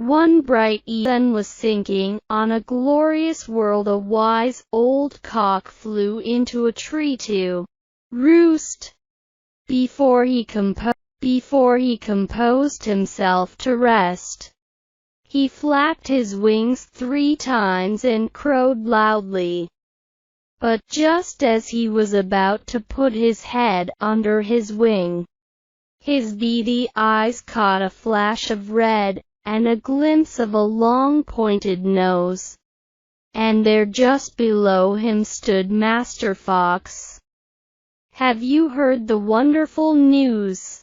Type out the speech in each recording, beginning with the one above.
One bright sun was sinking on a glorious world. A wise old cock flew into a tree to roost. Before he composed himself to rest, he flapped his wings 3 times and crowed loudly. But just as he was about to put his head under his wing, his beady eyes caught a flash of red, and a glimpse of a long pointed nose. And there just below him stood Master Fox. "Have you heard the wonderful news?"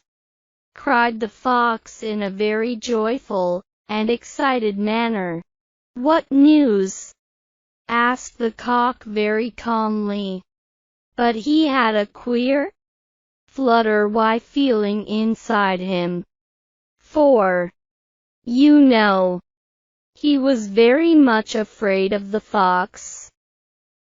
cried the fox in a very joyful and excited manner. "What news?" asked the cock very calmly. But he had a queer, flutter-why feeling inside him. For, you know, he was very much afraid of the fox.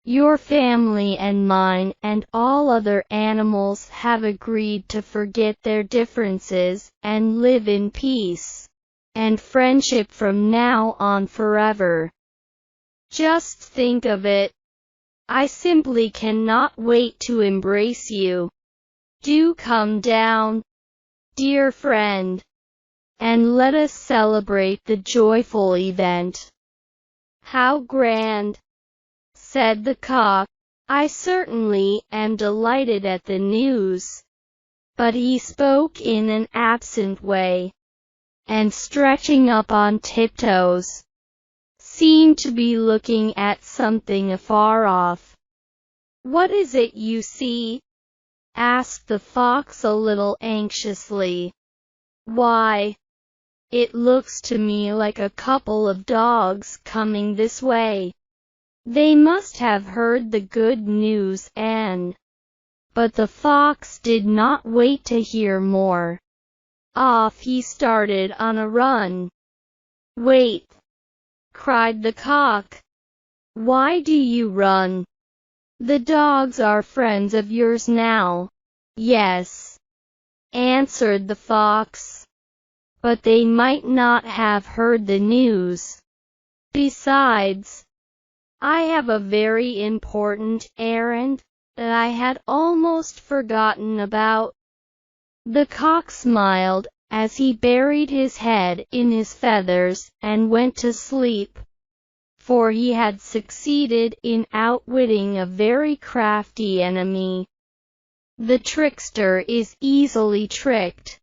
"Your family and mine and all other animals have agreed to forget their differences and live in peace and friendship from now on forever. Just think of it. I simply cannot wait to embrace you. Do come down, dear friend, and let us celebrate the joyful event." "How grand!" said the cock. "I certainly am delighted at the news." But he spoke in an absent way, and stretching up on tiptoes, seemed to be looking at something afar off. "What is it you see?" asked the fox a little anxiously. "Why, it looks to me like a couple of dogs coming this way. They must have heard the good news and—" But the fox did not wait to hear more. Off he started on a run. "Wait!" cried the cock. "Why do you run? The dogs are friends of yours now." "Yes," answered the fox, "but they might not have heard the news. Besides, I have a very important errand that I had almost forgotten about." The cock smiled as he buried his head in his feathers and went to sleep, for he had succeeded in outwitting a very crafty enemy. The trickster is easily tricked.